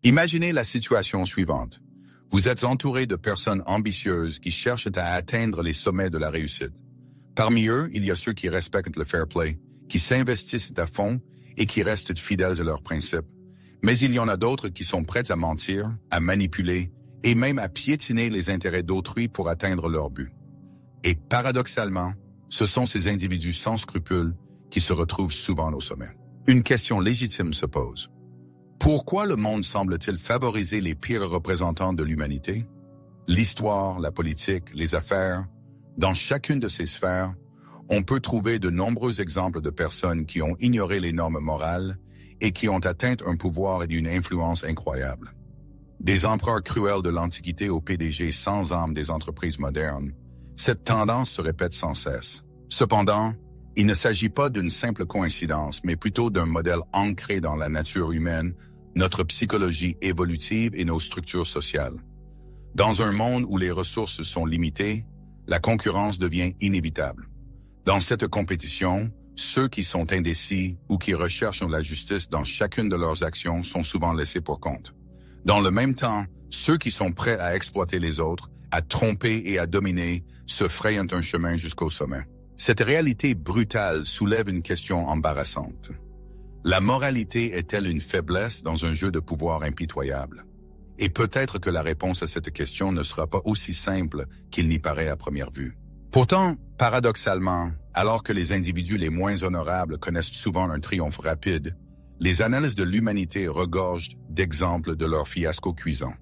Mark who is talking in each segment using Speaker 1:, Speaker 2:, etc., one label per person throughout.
Speaker 1: Imaginez la situation suivante. Vous êtes entouré de personnes ambitieuses qui cherchent à atteindre les sommets de la réussite. Parmi eux, il y a ceux qui respectent le fair play, qui s'investissent à fond et qui restent fidèles à leurs principes. Mais il y en a d'autres qui sont prêts à mentir, à manipuler et même à piétiner les intérêts d'autrui pour atteindre leur but. Et paradoxalement, ce sont ces individus sans scrupules qui se retrouvent souvent au sommet. Une question légitime se pose. Pourquoi le monde semble-t-il favoriser les pires représentants de l'humanité? L'histoire, la politique, les affaires, dans chacune de ces sphères, on peut trouver de nombreux exemples de personnes qui ont ignoré les normes morales et qui ont atteint un pouvoir et une influence incroyable. Des empereurs cruels de l'Antiquité aux PDG sans âme des entreprises modernes, cette tendance se répète sans cesse. Cependant, il ne s'agit pas d'une simple coïncidence, mais plutôt d'un modèle ancré dans la nature humaine, notre psychologie évolutive et nos structures sociales. Dans un monde où les ressources sont limitées, la concurrence devient inévitable. Dans cette compétition, ceux qui sont indécis ou qui recherchent la justice dans chacune de leurs actions sont souvent laissés pour compte. Dans le même temps, ceux qui sont prêts à exploiter les autres, à tromper et à dominer, se frayent un chemin jusqu'au sommet. Cette réalité brutale soulève une question embarrassante. La moralité est-elle une faiblesse dans un jeu de pouvoir impitoyable? Et peut-être que la réponse à cette question ne sera pas aussi simple qu'il n'y paraît à première vue. Pourtant, paradoxalement, alors que les individus les moins honorables connaissent souvent un triomphe rapide, les annales de l'humanité regorgent d'exemples de leur fiasco cuisant.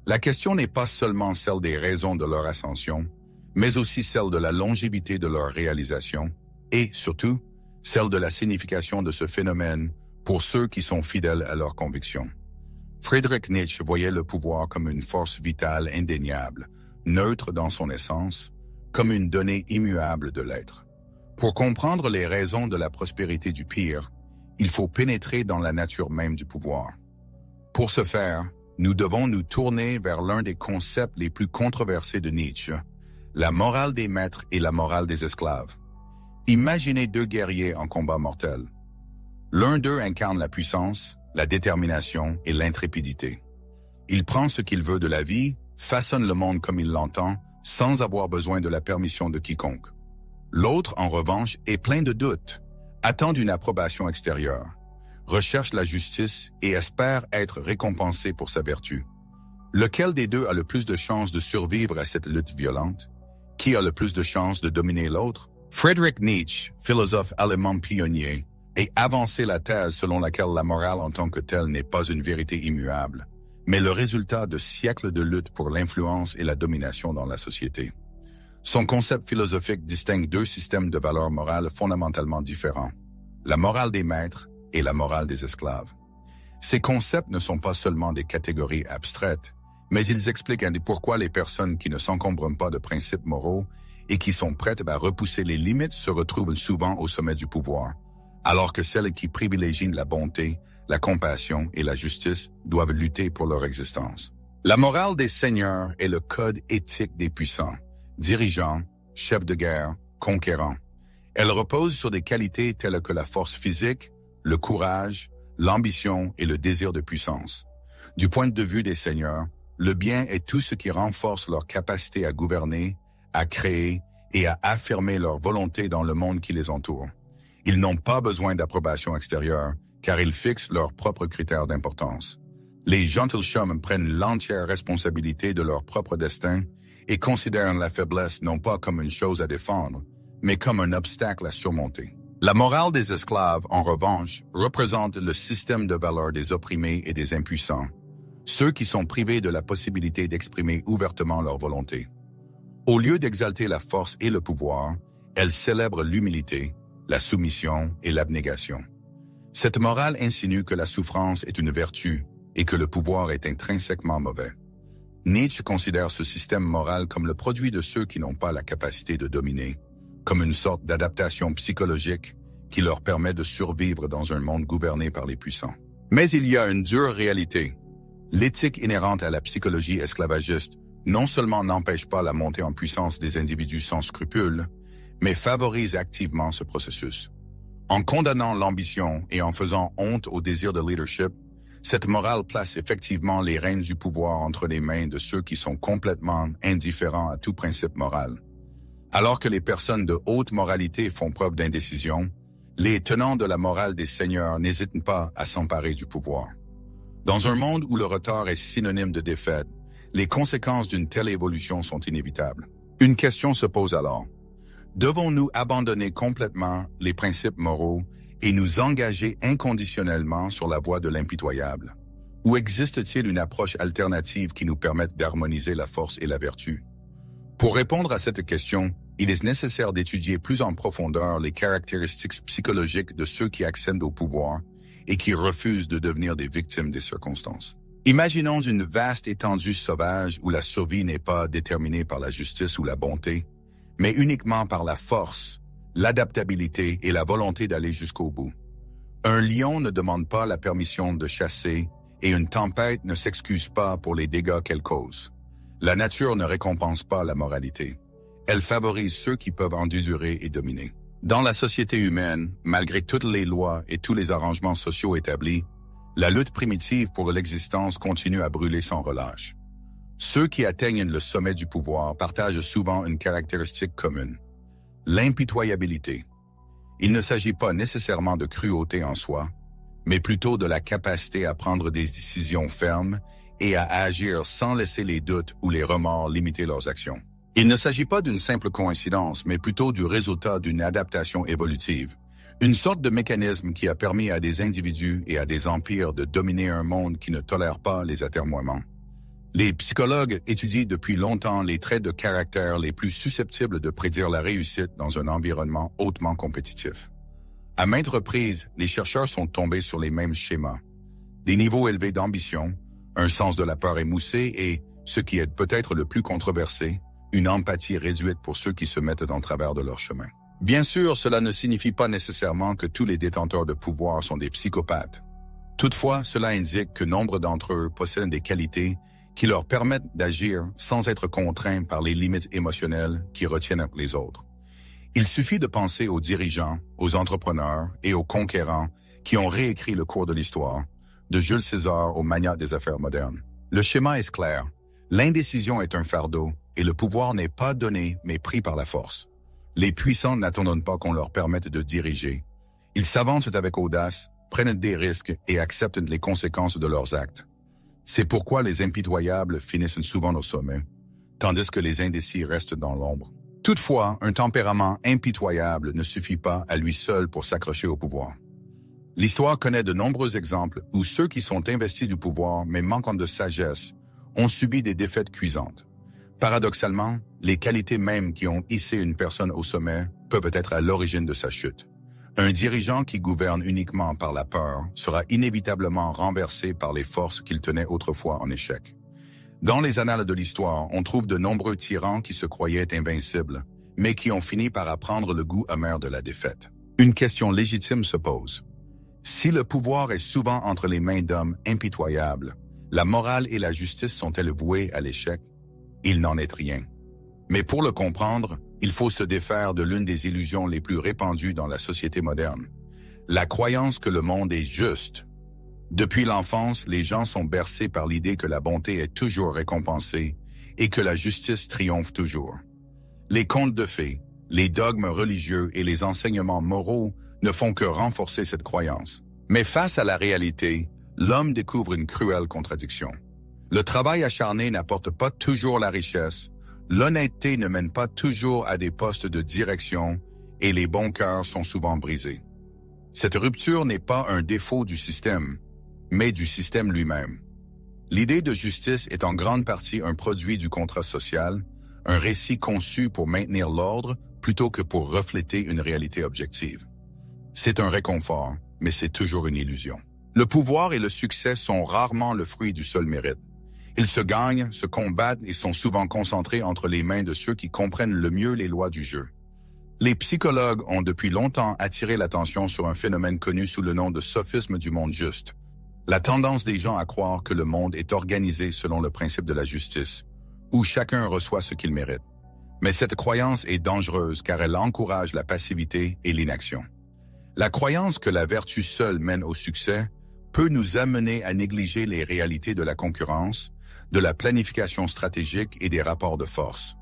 Speaker 1: La question n'est pas seulement celle des raisons de leur ascension, mais aussi celle de la longévité de leur réalisation et, surtout, celle de la signification de ce phénomène pour ceux qui sont fidèles à leurs convictions. Friedrich Nietzsche voyait le pouvoir comme une force vitale indéniable, neutre dans son essence, comme une donnée immuable de l'être. Pour comprendre les raisons de la prospérité du pire, il faut pénétrer dans la nature même du pouvoir. Pour ce faire, nous devons nous tourner vers l'un des concepts les plus controversés de Nietzsche, la morale des maîtres et la morale des esclaves. Imaginez deux guerriers en combat mortel. L'un d'eux incarne la puissance, la détermination et l'intrépidité. Il prend ce qu'il veut de la vie, façonne le monde comme il l'entend, sans avoir besoin de la permission de quiconque. L'autre, en revanche, est plein de doutes, attend une approbation extérieure, recherche la justice et espère être récompensé pour sa vertu. Lequel des deux a le plus de chances de survivre à cette lutte violente? Qui a le plus de chances de dominer l'autre? Friedrich Nietzsche, philosophe allemand pionnier, a avancé la thèse selon laquelle la morale en tant que telle n'est pas une vérité immuable, mais le résultat de siècles de lutte pour l'influence et la domination dans la société. Son concept philosophique distingue deux systèmes de valeurs morales fondamentalement différents, la morale des maîtres et la morale des esclaves. Ces concepts ne sont pas seulement des catégories abstraites, mais ils expliquent pourquoi les personnes qui ne s'encombrent pas de principes moraux et qui sont prêtes à repousser les limites se retrouvent souvent au sommet du pouvoir, alors que celles qui privilégient la bonté, la compassion et la justice doivent lutter pour leur existence. La morale des seigneurs est le code éthique des puissants, dirigeants, chefs de guerre, conquérants. Elle repose sur des qualités telles que la force physique, le courage, l'ambition et le désir de puissance. Du point de vue des seigneurs, le bien est tout ce qui renforce leur capacité à gouverner, à créer et à affirmer leur volonté dans le monde qui les entoure. Ils n'ont pas besoin d'approbation extérieure, car ils fixent leurs propres critères d'importance. Les gentilshommes prennent l'entière responsabilité de leur propre destin et considèrent la faiblesse non pas comme une chose à défendre, mais comme un obstacle à surmonter. La morale des esclaves, en revanche, représente le système de valeurs des opprimés et des impuissants, ceux qui sont privés de la possibilité d'exprimer ouvertement leur volonté. Au lieu d'exalter la force et le pouvoir, elle célèbre l'humilité, la soumission et l'abnégation. Cette morale insinue que la souffrance est une vertu et que le pouvoir est intrinsèquement mauvais. Nietzsche considère ce système moral comme le produit de ceux qui n'ont pas la capacité de dominer, comme une sorte d'adaptation psychologique qui leur permet de survivre dans un monde gouverné par les puissants. Mais il y a une dure réalité. L'éthique inhérente à la psychologie esclavagiste non seulement n'empêche pas la montée en puissance des individus sans scrupules, mais favorise activement ce processus. En condamnant l'ambition et en faisant honte au désir de leadership, Cette morale place effectivement les rênes du pouvoir entre les mains de ceux qui sont complètement indifférents à tout principe moral. Alors que les personnes de haute moralité font preuve d'indécision, les tenants de la morale des seigneurs n'hésitent pas à s'emparer du pouvoir. Dans un monde où le retard est synonyme de défaite, les conséquences d'une telle évolution sont inévitables. Une question se pose alors. Devons-nous abandonner complètement les principes moraux et nous engager inconditionnellement sur la voie de l'impitoyable? Ou existe-t-il une approche alternative qui nous permette d'harmoniser la force et la vertu? Pour répondre à cette question, il est nécessaire d'étudier plus en profondeur les caractéristiques psychologiques de ceux qui accèdent au pouvoir et qui refusent de devenir des victimes des circonstances. Imaginons une vaste étendue sauvage où la survie n'est pas déterminée par la justice ou la bonté, mais uniquement par la force, l'adaptabilité et la volonté d'aller jusqu'au bout. Un lion ne demande pas la permission de chasser et une tempête ne s'excuse pas pour les dégâts qu'elle cause. La nature ne récompense pas la moralité. Elle favorise ceux qui peuvent endurer et dominer. Dans la société humaine, malgré toutes les lois et tous les arrangements sociaux établis, la lutte primitive pour l'existence continue à brûler sans relâche. Ceux qui atteignent le sommet du pouvoir partagent souvent une caractéristique commune: l'impitoyabilité. Il ne s'agit pas nécessairement de cruauté en soi, mais plutôt de la capacité à prendre des décisions fermes et à agir sans laisser les doutes ou les remords limiter leurs actions. Il ne s'agit pas d'une simple coïncidence, mais plutôt du résultat d'une adaptation évolutive, une sorte de mécanisme qui a permis à des individus et à des empires de dominer un monde qui ne tolère pas les atermoiements. Les psychologues étudient depuis longtemps les traits de caractère les plus susceptibles de prédire la réussite dans un environnement hautement compétitif. À maintes reprises, les chercheurs sont tombés sur les mêmes schémas: des niveaux élevés d'ambition, un sens de la peur émoussé et, ce qui est peut-être le plus controversé, une empathie réduite pour ceux qui se mettent en travers de leur chemin. Bien sûr, cela ne signifie pas nécessairement que tous les détenteurs de pouvoir sont des psychopathes. Toutefois, cela indique que nombre d'entre eux possèdent des qualités qui leur permettent d'agir sans être contraints par les limites émotionnelles qui retiennent les autres. Il suffit de penser aux dirigeants, aux entrepreneurs et aux conquérants qui ont réécrit le cours de l'histoire, de Jules César aux magnats des affaires modernes. Le schéma est clair. L'indécision est un fardeau et le pouvoir n'est pas donné mais pris par la force. Les puissants n'attendent pas qu'on leur permette de diriger. Ils s'avancent avec audace, prennent des risques et acceptent les conséquences de leurs actes. C'est pourquoi les impitoyables finissent souvent au sommet, tandis que les indécis restent dans l'ombre. Toutefois, un tempérament impitoyable ne suffit pas à lui seul pour s'accrocher au pouvoir. L'histoire connaît de nombreux exemples où ceux qui sont investis du pouvoir mais manquant de sagesse ont subi des défaites cuisantes. Paradoxalement, les qualités mêmes qui ont hissé une personne au sommet peuvent être à l'origine de sa chute. Un dirigeant qui gouverne uniquement par la peur sera inévitablement renversé par les forces qu'il tenait autrefois en échec. Dans les annales de l'histoire, on trouve de nombreux tyrans qui se croyaient invincibles, mais qui ont fini par apprendre le goût amer de la défaite. Une question légitime se pose. Si le pouvoir est souvent entre les mains d'hommes impitoyables, la morale et la justice sont-elles vouées à l'échec? Il n'en est rien. Mais pour le comprendre, il faut se défaire de l'une des illusions les plus répandues dans la société moderne: la croyance que le monde est juste. Depuis l'enfance, les gens sont bercés par l'idée que la bonté est toujours récompensée et que la justice triomphe toujours. Les contes de fées, les dogmes religieux et les enseignements moraux ne font que renforcer cette croyance. Mais face à la réalité, l'homme découvre une cruelle contradiction. Le travail acharné n'apporte pas toujours la richesse, l'honnêteté ne mène pas toujours à des postes de direction et les bons cœurs sont souvent brisés. Cette rupture n'est pas un défaut du système, mais du système lui-même. L'idée de justice est en grande partie un produit du contrat social, un récit conçu pour maintenir l'ordre plutôt que pour refléter une réalité objective. C'est un réconfort, mais c'est toujours une illusion. Le pouvoir et le succès sont rarement le fruit du seul mérite. Ils se gagnent, se combattent et sont souvent concentrés entre les mains de ceux qui comprennent le mieux les lois du jeu. Les psychologues ont depuis longtemps attiré l'attention sur un phénomène connu sous le nom de sophisme du monde juste. La tendance des gens à croire que le monde est organisé selon le principe de la justice, où chacun reçoit ce qu'il mérite. Mais cette croyance est dangereuse car elle encourage la passivité et l'inaction. La croyance que la vertu seule mène au succès peut nous amener à négliger les réalités de la concurrence, de la planification stratégique et des rapports de force.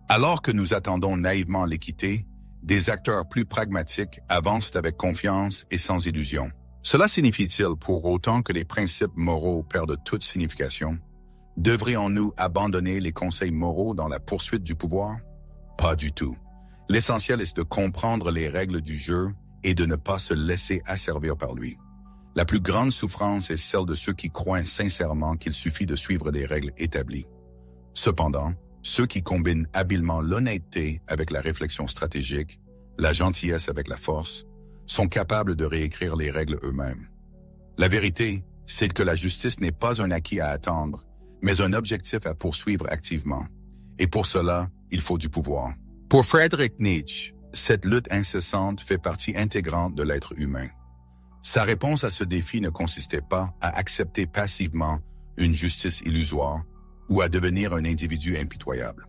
Speaker 1: Alors que nous attendons naïvement l'équité, des acteurs plus pragmatiques avancent avec confiance et sans illusion. Cela signifie-t-il pour autant que les principes moraux perdent toute signification? Devrions-nous abandonner les conseils moraux dans la poursuite du pouvoir? Pas du tout. L'essentiel est de comprendre les règles du jeu et de ne pas se laisser asservir par lui. La plus grande souffrance est celle de ceux qui croient sincèrement qu'il suffit de suivre les règles établies. Cependant, ceux qui combinent habilement l'honnêteté avec la réflexion stratégique, la gentillesse avec la force, sont capables de réécrire les règles eux-mêmes. La vérité, c'est que la justice n'est pas un acquis à attendre, mais un objectif à poursuivre activement. Et pour cela, il faut du pouvoir. Pour Friedrich Nietzsche, cette lutte incessante fait partie intégrante de l'être humain. Sa réponse à ce défi ne consistait pas à accepter passivement une justice illusoire ou à devenir un individu impitoyable.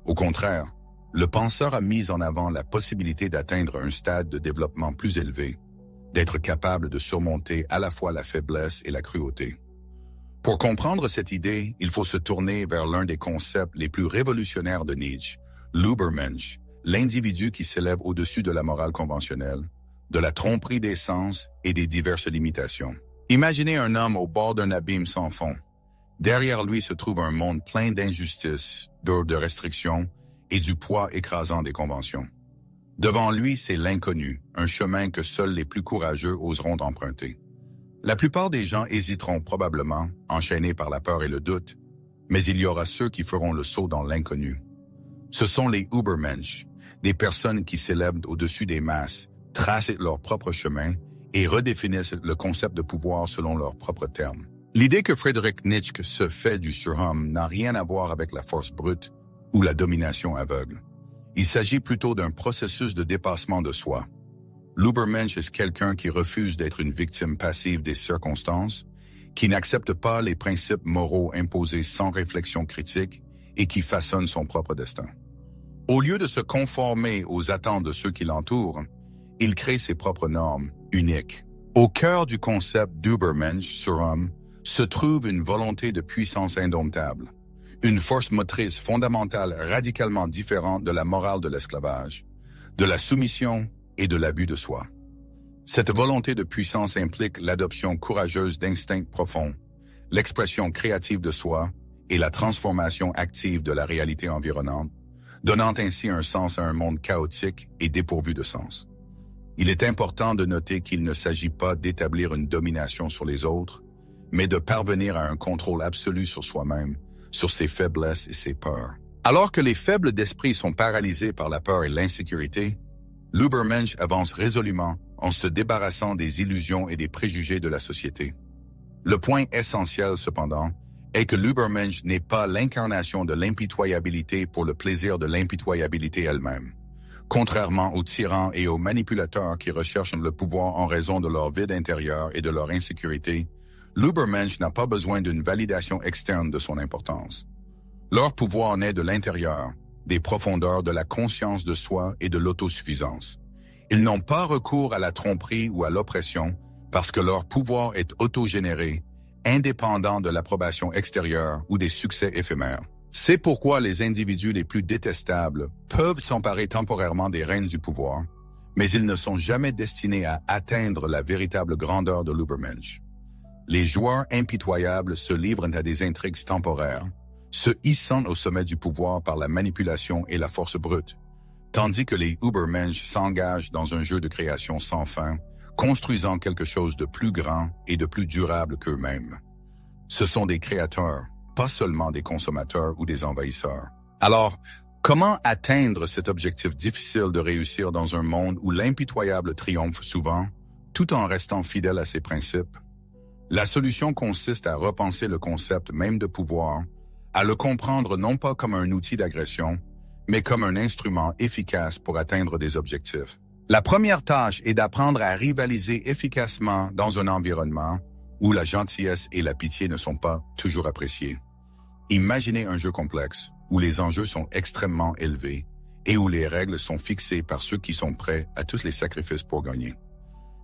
Speaker 1: Au contraire, le penseur a mis en avant la possibilité d'atteindre un stade de développement plus élevé, d'être capable de surmonter à la fois la faiblesse et la cruauté. Pour comprendre cette idée, il faut se tourner vers l'un des concepts les plus révolutionnaires de Nietzsche, l'Ubermensch, l'individu qui s'élève au-dessus de la morale conventionnelle, de la tromperie des sens et des diverses limitations. Imaginez un homme au bord d'un abîme sans fond. Derrière lui se trouve un monde plein d'injustices, de restrictions et du poids écrasant des conventions. Devant lui, c'est l'inconnu, un chemin que seuls les plus courageux oseront emprunter. La plupart des gens hésiteront probablement, enchaînés par la peur et le doute, mais il y aura ceux qui feront le saut dans l'inconnu. Ce sont les Ubermensch, des personnes qui s'élèvent au-dessus des masses, tracent leur propre chemin et redéfinissent le concept de pouvoir selon leurs propres termes. L'idée que Friedrich Nietzsche se fait du surhomme n'a rien à voir avec la force brute ou la domination aveugle. Il s'agit plutôt d'un processus de dépassement de soi. L'Ubermensch est quelqu'un qui refuse d'être une victime passive des circonstances, qui n'accepte pas les principes moraux imposés sans réflexion critique et qui façonne son propre destin. Au lieu de se conformer aux attentes de ceux qui l'entourent, il crée ses propres normes, uniques. Au cœur du concept d'Ubermensch, surhomme, se trouve une volonté de puissance indomptable, une force motrice fondamentale radicalement différente de la morale de l'esclavage, de la soumission et de l'abus de soi. Cette volonté de puissance implique l'adoption courageuse d'instincts profonds, l'expression créative de soi et la transformation active de la réalité environnante, donnant ainsi un sens à un monde chaotique et dépourvu de sens. Il est important de noter qu'il ne s'agit pas d'établir une domination sur les autres, mais de parvenir à un contrôle absolu sur soi-même, sur ses faiblesses et ses peurs. Alors que les faibles d'esprit sont paralysés par la peur et l'insécurité, l'Ubermensch avance résolument en se débarrassant des illusions et des préjugés de la société. Le point essentiel, cependant, est que l'Ubermensch n'est pas l'incarnation de l'impitoyabilité pour le plaisir de l'impitoyabilité elle-même. Contrairement aux tyrans et aux manipulateurs qui recherchent le pouvoir en raison de leur vide intérieur et de leur insécurité, l'Ubermensch n'a pas besoin d'une validation externe de son importance. Leur pouvoir naît de l'intérieur, des profondeurs de la conscience de soi et de l'autosuffisance. Ils n'ont pas recours à la tromperie ou à l'oppression parce que leur pouvoir est autogénéré, indépendant de l'approbation extérieure ou des succès éphémères. C'est pourquoi les individus les plus détestables peuvent s'emparer temporairement des rênes du pouvoir, mais ils ne sont jamais destinés à atteindre la véritable grandeur de l'Ubermensch. Les joueurs impitoyables se livrent à des intrigues temporaires, se hissant au sommet du pouvoir par la manipulation et la force brute, tandis que les Ubermensch s'engagent dans un jeu de création sans fin, construisant quelque chose de plus grand et de plus durable qu'eux-mêmes. Ce sont des créateurs, pas seulement des consommateurs ou des envahisseurs. Alors, comment atteindre cet objectif difficile de réussir dans un monde où l'impitoyable triomphe souvent, tout en restant fidèle à ses principes? La solution consiste à repenser le concept même de pouvoir, à le comprendre non pas comme un outil d'agression, mais comme un instrument efficace pour atteindre des objectifs. La première tâche est d'apprendre à rivaliser efficacement dans un environnement où la gentillesse et la pitié ne sont pas toujours appréciées. Imaginez un jeu complexe, où les enjeux sont extrêmement élevés et où les règles sont fixées par ceux qui sont prêts à tous les sacrifices pour gagner.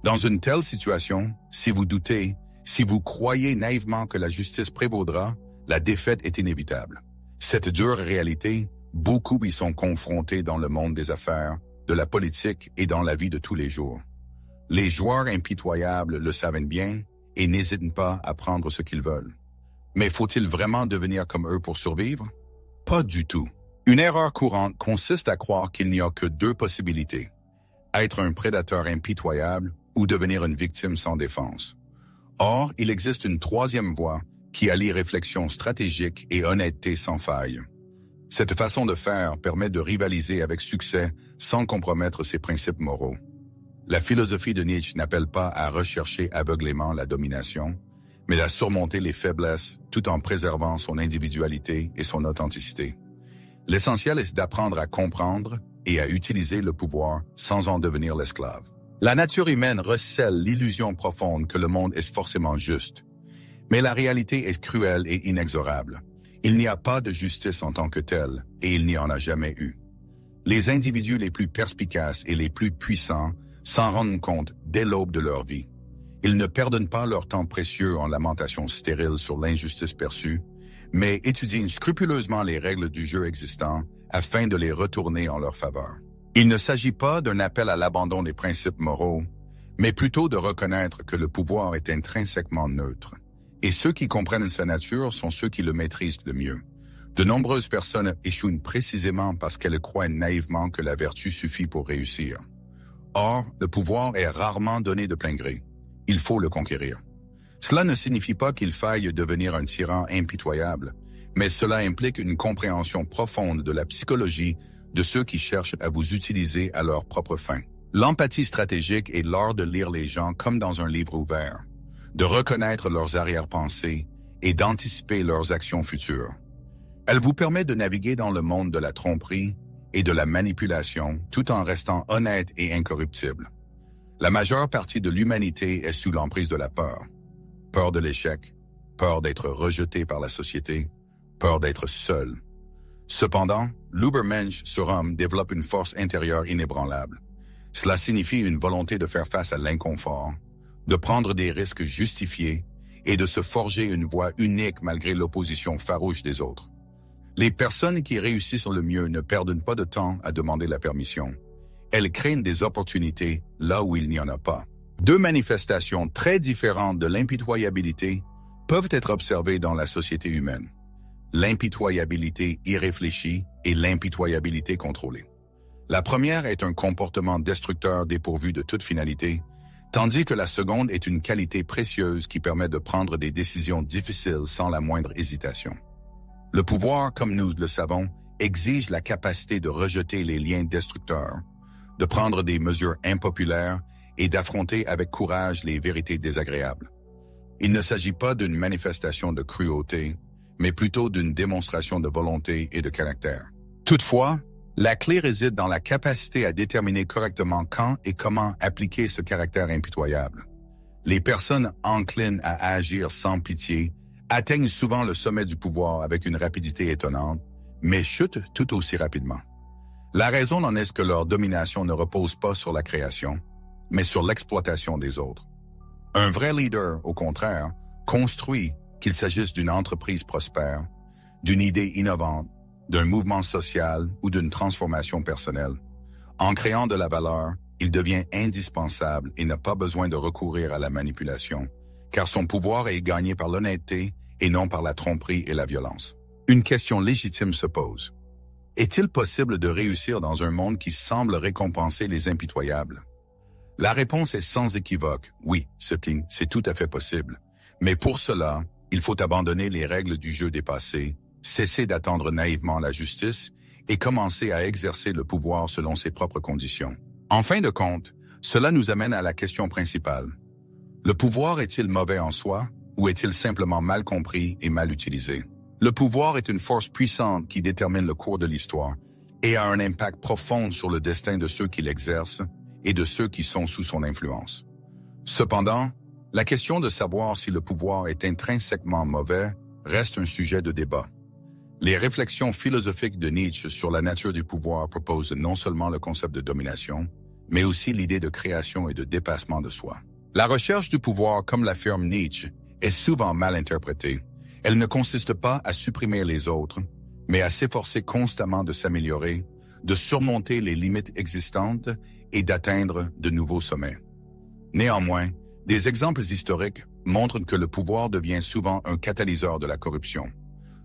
Speaker 1: Dans une telle situation, si vous doutez, Si vous croyez naïvement que la justice prévaudra, la défaite est inévitable. Cette dure réalité, beaucoup y sont confrontés dans le monde des affaires, de la politique et dans la vie de tous les jours. Les joueurs impitoyables le savent bien et n'hésitent pas à prendre ce qu'ils veulent. Mais faut-il vraiment devenir comme eux pour survivre? Pas du tout. Une erreur courante consiste à croire qu'il n'y a que deux possibilités: être un prédateur impitoyable ou devenir une victime sans défense. Or, il existe une troisième voie qui allie réflexion stratégique et honnêteté sans faille. Cette façon de faire permet de rivaliser avec succès sans compromettre ses principes moraux. La philosophie de Nietzsche n'appelle pas à rechercher aveuglément la domination, mais à surmonter les faiblesses tout en préservant son individualité et son authenticité. L'essentiel est d'apprendre à comprendre et à utiliser le pouvoir sans en devenir l'esclave. La nature humaine recèle l'illusion profonde que le monde est forcément juste. Mais la réalité est cruelle et inexorable. Il n'y a pas de justice en tant que telle, et il n'y en a jamais eu. Les individus les plus perspicaces et les plus puissants s'en rendent compte dès l'aube de leur vie. Ils ne perdent pas leur temps précieux en lamentations stériles sur l'injustice perçue, mais étudient scrupuleusement les règles du jeu existant afin de les retourner en leur faveur. Il ne s'agit pas d'un appel à l'abandon des principes moraux, mais plutôt de reconnaître que le pouvoir est intrinsèquement neutre. Et ceux qui comprennent sa nature sont ceux qui le maîtrisent le mieux. De nombreuses personnes échouent précisément parce qu'elles croient naïvement que la vertu suffit pour réussir. Or, le pouvoir est rarement donné de plein gré. Il faut le conquérir. Cela ne signifie pas qu'il faille devenir un tyran impitoyable, mais cela implique une compréhension profonde de la psychologie de ceux qui cherchent à vous utiliser à leur propre fin. L'empathie stratégique est l'art de lire les gens comme dans un livre ouvert, de reconnaître leurs arrière-pensées et d'anticiper leurs actions futures. Elle vous permet de naviguer dans le monde de la tromperie et de la manipulation tout en restant honnête et incorruptible. La majeure partie de l'humanité est sous l'emprise de la peur. Peur de l'échec, peur d'être rejeté par la société, peur d'être seul. Cependant, l'Ubermensch sur homme développe une force intérieure inébranlable. Cela signifie une volonté de faire face à l'inconfort, de prendre des risques justifiés et de se forger une voie unique malgré l'opposition farouche des autres. Les personnes qui réussissent le mieux ne perdent pas de temps à demander la permission. Elles créent des opportunités là où il n'y en a pas. Deux manifestations très différentes de l'impitoyabilité peuvent être observées dans la société humaine: l'impitoyabilité irréfléchie et l'impitoyabilité contrôlée. La première est un comportement destructeur dépourvu de toute finalité, tandis que la seconde est une qualité précieuse qui permet de prendre des décisions difficiles sans la moindre hésitation. Le pouvoir, comme nous le savons, exige la capacité de rejeter les liens destructeurs, de prendre des mesures impopulaires et d'affronter avec courage les vérités désagréables. Il ne s'agit pas d'une manifestation de cruauté, mais plutôt d'une démonstration de volonté et de caractère. Toutefois, la clé réside dans la capacité à déterminer correctement quand et comment appliquer ce caractère impitoyable. Les personnes enclines à agir sans pitié atteignent souvent le sommet du pouvoir avec une rapidité étonnante, mais chutent tout aussi rapidement. La raison n'en est que leur domination ne repose pas sur la création, mais sur l'exploitation des autres. Un vrai leader, au contraire, construit, qu'il s'agisse d'une entreprise prospère, d'une idée innovante, d'un mouvement social ou d'une transformation personnelle. En créant de la valeur, il devient indispensable et n'a pas besoin de recourir à la manipulation, car son pouvoir est gagné par l'honnêteté et non par la tromperie et la violence. Une question légitime se pose. Est-il possible de réussir dans un monde qui semble récompenser les impitoyables? La réponse est sans équivoque. Oui, c'est tout à fait possible. Mais pour cela, il faut abandonner les règles du jeu dépassé, cesser d'attendre naïvement la justice et commencer à exercer le pouvoir selon ses propres conditions. En fin de compte, cela nous amène à la question principale. Le pouvoir est-il mauvais en soi ou est-il simplement mal compris et mal utilisé? Le pouvoir est une force puissante qui détermine le cours de l'histoire et a un impact profond sur le destin de ceux qui l'exercent et de ceux qui sont sous son influence. Cependant, la question de savoir si le pouvoir est intrinsèquement mauvais reste un sujet de débat. Les réflexions philosophiques de Nietzsche sur la nature du pouvoir proposent non seulement le concept de domination, mais aussi l'idée de création et de dépassement de soi. La recherche du pouvoir, comme l'affirme Nietzsche, est souvent mal interprétée. Elle ne consiste pas à supprimer les autres, mais à s'efforcer constamment de s'améliorer, de surmonter les limites existantes et d'atteindre de nouveaux sommets. Néanmoins, des exemples historiques montrent que le pouvoir devient souvent un catalyseur de la corruption.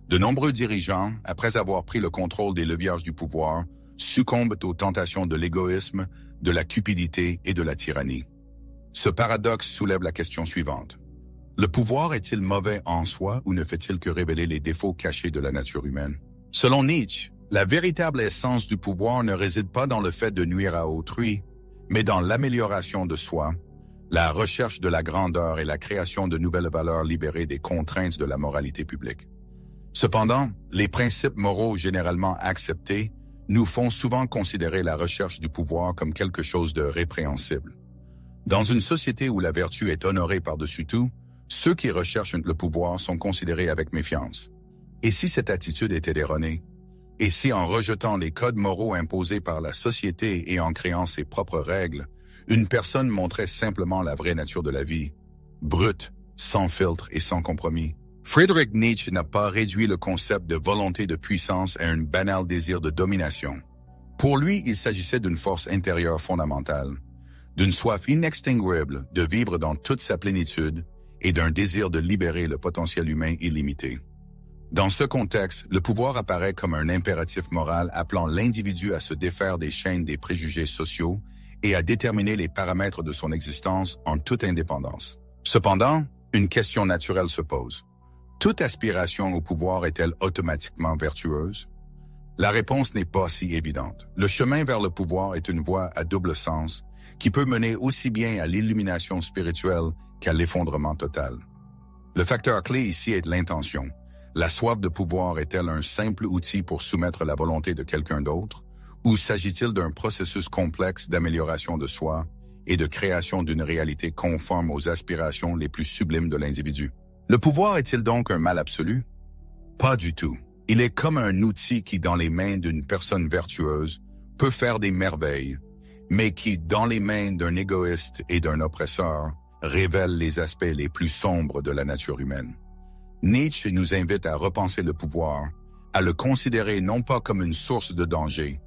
Speaker 1: De nombreux dirigeants, après avoir pris le contrôle des leviers du pouvoir, succombent aux tentations de l'égoïsme, de la cupidité et de la tyrannie. Ce paradoxe soulève la question suivante. Le pouvoir est-il mauvais en soi ou ne fait-il que révéler les défauts cachés de la nature humaine? Selon Nietzsche, la véritable essence du pouvoir ne réside pas dans le fait de nuire à autrui, mais dans l'amélioration de soi, la recherche de la grandeur et la création de nouvelles valeurs libérées des contraintes de la moralité publique. Cependant, les principes moraux généralement acceptés nous font souvent considérer la recherche du pouvoir comme quelque chose de répréhensible. Dans une société où la vertu est honorée par-dessus tout, ceux qui recherchent le pouvoir sont considérés avec méfiance. Et si cette attitude était erronée? Et si en rejetant les codes moraux imposés par la société et en créant ses propres règles, une personne montrait simplement la vraie nature de la vie, brute, sans filtre et sans compromis? Friedrich Nietzsche n'a pas réduit le concept de volonté de puissance à un banal désir de domination. Pour lui, il s'agissait d'une force intérieure fondamentale, d'une soif inextinguible de vivre dans toute sa plénitude et d'un désir de libérer le potentiel humain illimité. Dans ce contexte, le pouvoir apparaît comme un impératif moral appelant l'individu à se défaire des chaînes des préjugés sociaux et à déterminer les paramètres de son existence en toute indépendance. Cependant, une question naturelle se pose. Toute aspiration au pouvoir est-elle automatiquement vertueuse? La réponse n'est pas si évidente. Le chemin vers le pouvoir est une voie à double sens qui peut mener aussi bien à l'illumination spirituelle qu'à l'effondrement total. Le facteur clé ici est l'intention. La soif de pouvoir est-elle un simple outil pour soumettre la volonté de quelqu'un d'autre, ou s'agit-il d'un processus complexe d'amélioration de soi et de création d'une réalité conforme aux aspirations les plus sublimes de l'individu? Le pouvoir est-il donc un mal absolu? Pas du tout. Il est comme un outil qui, dans les mains d'une personne vertueuse, peut faire des merveilles, mais qui, dans les mains d'un égoïste et d'un oppresseur, révèle les aspects les plus sombres de la nature humaine. Nietzsche nous invite à repenser le pouvoir, à le considérer non pas comme une source de danger,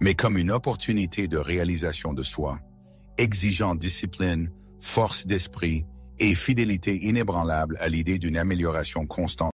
Speaker 1: mais comme une opportunité de réalisation de soi, exigeant discipline, force d'esprit et fidélité inébranlable à l'idée d'une amélioration constante.